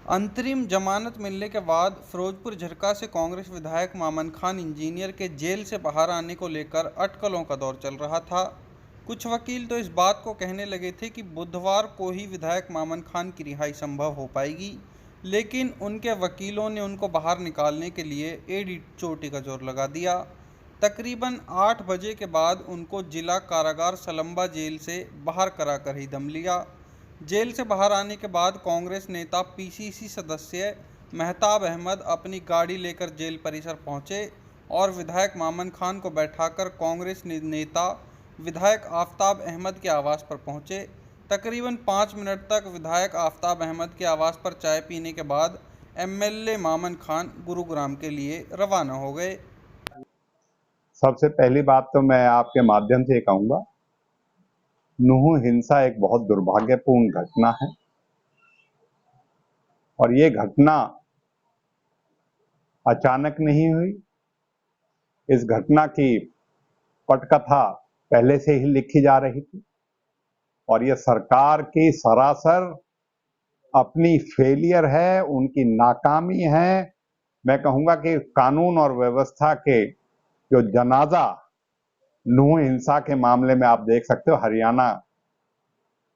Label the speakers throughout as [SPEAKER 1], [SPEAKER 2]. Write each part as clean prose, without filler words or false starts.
[SPEAKER 1] अंतरिम जमानत मिलने के बाद फिरोजपुर झरका से कांग्रेस विधायक मामन खान इंजीनियर के जेल से बाहर आने को लेकर अटकलों का दौर चल रहा था। कुछ वकील तो इस बात को कहने लगे थे कि बुधवार को ही विधायक मामन खान की रिहाई संभव हो पाएगी, लेकिन उनके वकीलों ने उनको बाहर निकालने के लिए एड़ी चोटी का जोर लगा दिया। तकरीबन 8 बजे के बाद उनको जिला कारागार सलम्बा जेल से बाहर कराकर ही दम लिया। जेल से बाहर आने के बाद कांग्रेस नेता पीसीसी सदस्य मेहताब अहमद अपनी गाड़ी लेकर जेल परिसर पहुंचे और विधायक मामन खान को बैठाकर कांग्रेस नेता विधायक आफताब अहमद के आवास पर पहुंचे। तकरीबन 5 मिनट तक विधायक आफताब अहमद के आवास पर चाय पीने के बाद एमएलए मामन खान गुरुग्राम के लिए रवाना हो गए।
[SPEAKER 2] सबसे पहली बात तो मैं आपके माध्यम से कहूंगा, नूह हिंसा एक बहुत दुर्भाग्यपूर्ण घटना है और ये घटना अचानक नहीं हुई। इस घटना की पटकथा पहले से ही लिखी जा रही थी और ये सरकार की सरासर अपनी फेलियर है, उनकी नाकामी है। मैं कहूंगा कि कानून और व्यवस्था के जो जनाजा नूह हिंसा के मामले में आप देख सकते हो, हरियाणा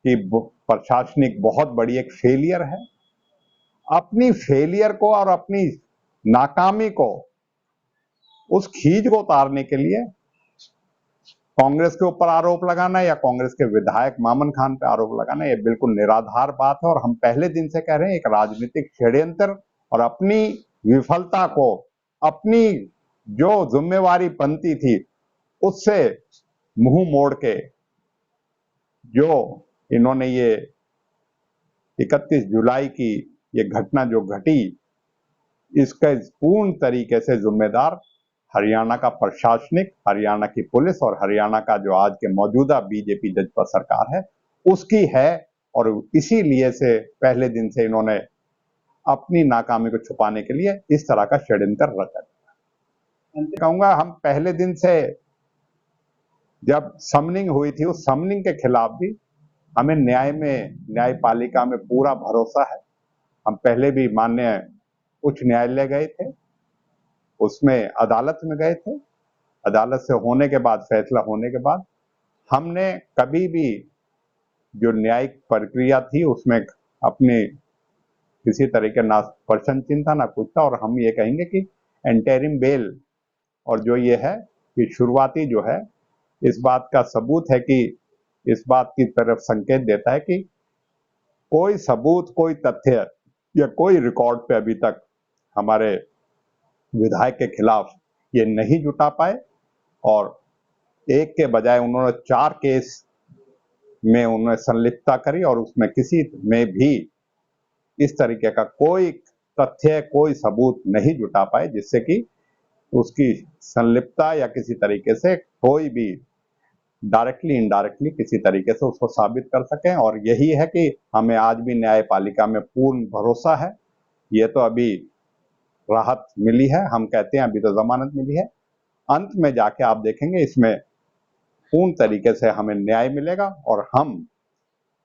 [SPEAKER 2] की प्रशासनिक बहुत बड़ी एक फेलियर है। अपनी फेलियर को और अपनी नाकामी को, उस खींच को उतारने के लिए कांग्रेस के ऊपर आरोप लगाना या कांग्रेस के विधायक मामन खान पे आरोप लगाना, ये बिल्कुल निराधार बात है। और हम पहले दिन से कह रहे हैं, एक राजनीतिक षड्यंत्र और अपनी विफलता को, अपनी जो जिम्मेवारी बनती थी उससे मुंह मोड़ के जो इन्होंने ये 31 जुलाई की ये घटना जो घटी, इसका पूर्ण तरीके से जिम्मेदार हरियाणा का प्रशासनिक, हरियाणा की पुलिस और हरियाणा का जो आज के मौजूदा बीजेपी जजपा सरकार है उसकी है। और इसीलिए से पहले दिन से इन्होंने अपनी नाकामी को छुपाने के लिए इस तरह का षड्यंत्र रचा। कहूंगा, हम पहले दिन से जब समनिंग हुई थी, उस समनिंग के खिलाफ भी हमें न्यायपालिका में पूरा भरोसा है। हम पहले भी माननीय उच्च न्यायालय गए थे, उसमें अदालत में गए थे। अदालत से होने के बाद, फैसला होने के बाद, हमने कभी भी जो न्यायिक प्रक्रिया थी उसमें अपने किसी तरह के ना प्रश्न चिन्ह था ना कुछ था। और हम ये कहेंगे कि एंटरिम बेल और जो ये है कि शुरुआती जो है, इस बात का सबूत है कि इस बात की तरफ संकेत देता है कि कोई सबूत, कोई तथ्य या कोई रिकॉर्ड पे अभी तक हमारे विधायक के खिलाफ ये नहीं जुटा पाए और एक के बजाय उन्होंने 4 केस में उन्होंने संलिप्तता करी और उसमें किसी में भी इस तरीके का कोई तथ्य, कोई सबूत नहीं जुटा पाए जिससे कि उसकी संलिप्तता या किसी तरीके से कोई भी डायरेक्टली इनडायरेक्टली किसी तरीके से उसको साबित कर सकें। और यही है कि हमें आज भी न्यायपालिका में पूर्ण भरोसा है। ये तो अभी राहत मिली है, हम कहते हैं अभी तो जमानत मिली है। अंत में जाके आप देखेंगे इसमें पूर्ण तरीके से हमें न्याय मिलेगा और हम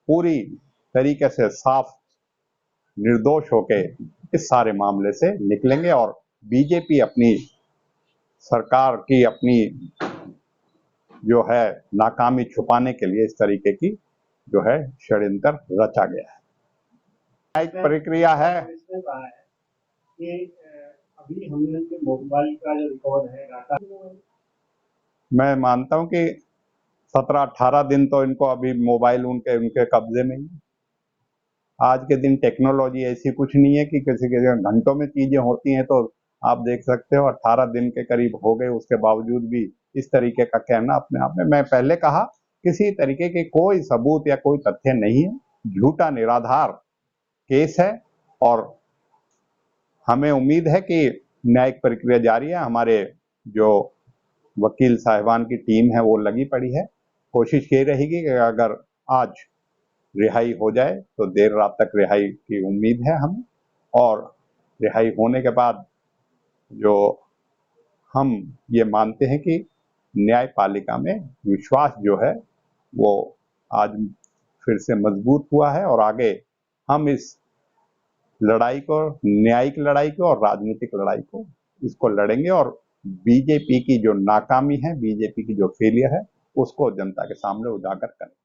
[SPEAKER 2] पूरी तरीके से साफ निर्दोष होके इस सारे मामले से निकलेंगे और बीजेपी अपनी सरकार की अपनी जो है नाकामी छुपाने के लिए इस तरीके की जो है षड्यंत्र रचा गया है। न्यायिक प्रक्रिया है
[SPEAKER 3] कि अभी हमने उनके मोबाइल का जो रिकॉर्ड है डाटा,
[SPEAKER 2] मैं मानता हूं कि 17-18 दिन तो इनको अभी मोबाइल उनके कब्जे में ही। आज के दिन टेक्नोलॉजी ऐसी कुछ नहीं है कि किसी के घंटों में चीजें होती हैं। तो आप देख सकते हो 18 दिन के करीब हो गए, उसके बावजूद भी इस तरीके का कहना अपने आप में, मैं पहले कहा, किसी तरीके के कोई सबूत या कोई तथ्य नहीं है, झूठा निराधार केस है। और हमें उम्मीद है कि न्यायिक प्रक्रिया जारी है। हमारे जो वकील साहिबान की टीम है वो लगी पड़ी है। कोशिश ये रहेगी कि अगर आज रिहाई हो जाए तो देर रात तक रिहाई की उम्मीद है हमें। और रिहाई होने के बाद जो हम ये मानते हैं कि न्यायपालिका में विश्वास जो है वो आज फिर से मजबूत हुआ है और आगे हम इस लड़ाई को, न्यायिक लड़ाई को और राजनीतिक लड़ाई को, इसको लड़ेंगे और बीजेपी की जो नाकामी है, बीजेपी की जो फेलियर है, उसको जनता के सामने उजागर करेंगे।